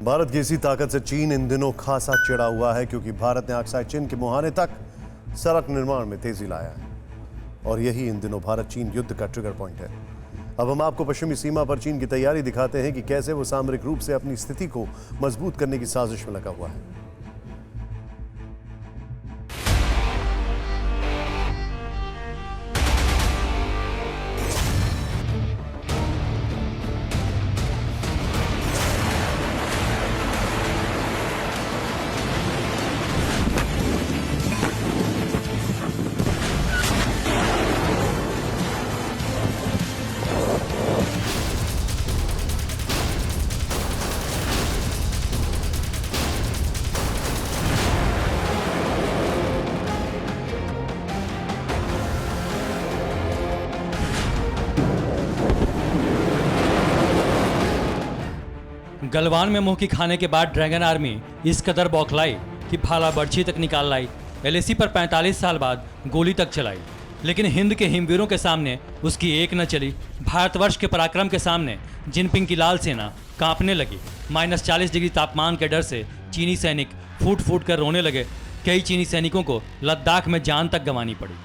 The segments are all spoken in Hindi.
भारत की इसी ताकत से चीन इन दिनों खासा चिढ़ा हुआ है, क्योंकि भारत ने अक्साई चिन के मुहाने तक सड़क निर्माण में तेजी लाया है और यही इन दिनों भारत चीन युद्ध का ट्रिगर पॉइंट है। अब हम आपको पश्चिमी सीमा पर चीन की तैयारी दिखाते हैं कि कैसे वो सामरिक रूप से अपनी स्थिति को मजबूत करने की साजिश में लगा हुआ है। गलवान में मुंह की खाने के बाद ड्रैगन आर्मी इस कदर बौखलाई कि भाला बर्छी तक निकाल लाई। एलएसी पर 45 साल बाद गोली तक चलाई, लेकिन हिंद के हिमवीरों के सामने उसकी एक न चली। भारतवर्ष के पराक्रम के सामने जिनपिंग की लाल सेना कांपने लगी। -40 डिग्री तापमान के डर से चीनी सैनिक फूट फूट कर रोने लगे। कई चीनी सैनिकों को लद्दाख में जान तक गंवानी पड़ी।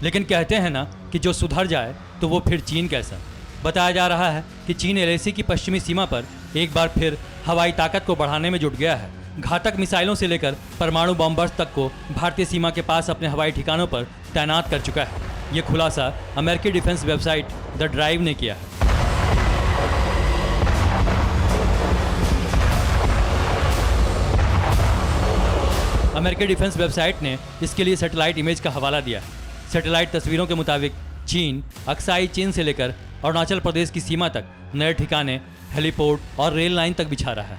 लेकिन कहते हैं ना कि जो सुधर जाए तो वो फिर चीन कैसा। बताया जा रहा है कि चीन एलएसी की पश्चिमी सीमा पर एक बार फिर हवाई ताकत को बढ़ाने में जुट गया है। घातक मिसाइलों से लेकर परमाणु बॉम्बर्स तक को भारतीय सीमा के पास अपने हवाई ठिकानों पर तैनात कर चुका है। ये खुलासा अमेरिकी डिफेंस वेबसाइट द ड्राइव ने किया है। अमेरिकी डिफेंस वेबसाइट ने इसके लिए सैटेलाइट इमेज का हवाला दिया है। सैटेलाइट तस्वीरों के मुताबिक चीन अक्साई चिन से लेकर अरुणाचल प्रदेश की सीमा तक नए ठिकाने, हेलीपोर्ट और रेल लाइन तक बिछा रहा है।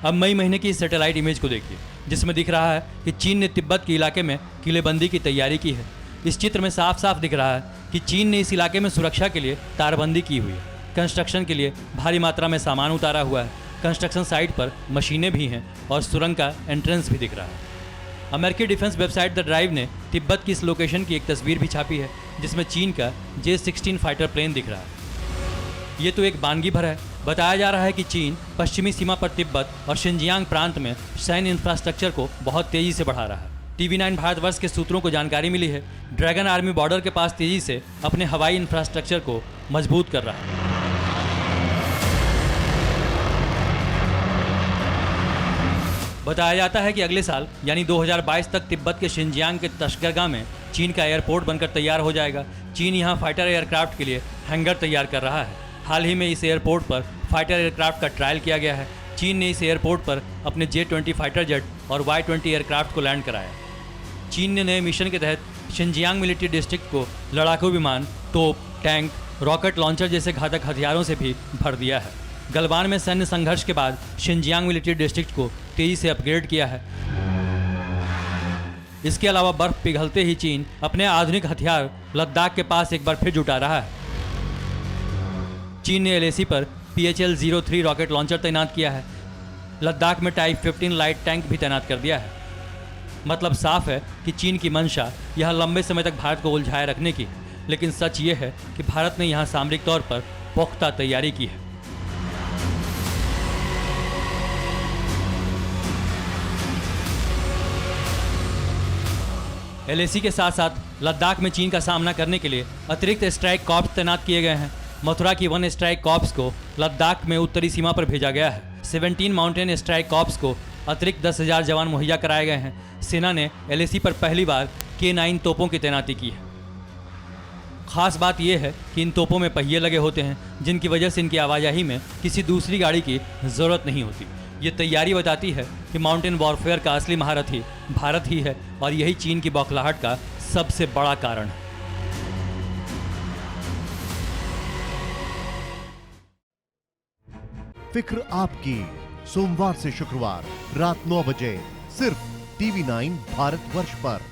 अब मई महीने की इस सैटेलाइट इमेज को देखिए, जिसमें दिख रहा है कि चीन ने तिब्बत के इलाके में किलेबंदी की तैयारी की है। इस चित्र में साफ साफ दिख रहा है कि चीन ने इस इलाके में सुरक्षा के लिए तारबंदी की हुई है। कंस्ट्रक्शन के लिए भारी मात्रा में सामान उतारा हुआ है। कंस्ट्रक्शन साइट पर मशीनें भी हैं और सुरंग का एंट्रेंस भी दिख रहा है। अमेरिकी डिफेंस वेबसाइट द ड्राइव ने तिब्बत की इस लोकेशन की एक तस्वीर भी छापी है, जिसमें चीन का J-16 फाइटर प्लेन दिख रहा है। ये तो एक बानगी भर है। बताया जा रहा है कि चीन पश्चिमी सीमा पर तिब्बत और शिनजियांग प्रांत में सैन्य इंफ्रास्ट्रक्चर को बहुत तेजी से बढ़ा रहा है। TV9 भारतवर्ष के सूत्रों को जानकारी मिली है, ड्रैगन आर्मी बॉर्डर के पास तेजी से अपने हवाई इंफ्रास्ट्रक्चर को मजबूत कर रहा है। बताया जाता है कि अगले साल यानी 2022 तक तिब्बत के शिनजियांग के तशगरगा में चीन का एयरपोर्ट बनकर तैयार हो जाएगा। चीन यहां फाइटर एयरक्राफ्ट के लिए हैंगर तैयार कर रहा है। हाल ही में इस एयरपोर्ट पर फाइटर एयरक्राफ्ट का ट्रायल किया गया है। चीन ने इस एयरपोर्ट पर अपने J-20 फाइटर जेट और Y-20 एयरक्राफ्ट को लैंड कराया। चीन ने नए मिशन के तहत शिनजियांग मिलिट्री डिस्ट्रिक्ट को लड़ाकू विमान, तोप, टैंक, रॉकेट लॉन्चर जैसे घातक हथियारों से भी भर दिया है। गलवान में सैन्य संघर्ष के बाद शिनजियांग मिलिट्री डिस्ट्रिक्ट को तेजी से अपग्रेड किया है। इसके अलावा बर्फ पिघलते ही चीन अपने आधुनिक हथियार लद्दाख के पास एक बार फिर जुटा रहा है। चीन ने एलएसी पर PHL-03 रॉकेट लॉन्चर तैनात किया है। लद्दाख में टाइप 15 लाइट टैंक भी तैनात कर दिया है। मतलब साफ है कि चीन की मंशा यह लंबे समय तक भारत को उलझाए रखने की, लेकिन सच ये है कि भारत ने यहाँ सामरिक तौर पर पुख्ता तैयारी की है। एलएसी के साथ साथ लद्दाख में चीन का सामना करने के लिए अतिरिक्त स्ट्राइक कॉर्प्स तैनात किए गए हैं। मथुरा की 1 स्ट्राइक कॉर्प्स को लद्दाख में उत्तरी सीमा पर भेजा गया है। 17 माउंटेन स्ट्राइक कॉर्प्स को अतिरिक्त 10,000 जवान मुहैया कराए गए हैं। सेना ने एलएसी पर पहली बार K9 तोपों की तैनाती की है। खास बात यह है कि इन तोपों में पहिए लगे होते हैं, जिनकी वजह से इनकी आवाजाही में किसी दूसरी गाड़ी की ज़रूरत नहीं होती। ये तैयारी बताती है कि माउंटेन वॉरफेयर का असली महारथी भारत ही है और यही चीन की बौखलाहट का सबसे बड़ा कारण है। फिक्र आपकी, सोमवार से शुक्रवार रात 9 बजे सिर्फ TV9 भारतवर्ष पर।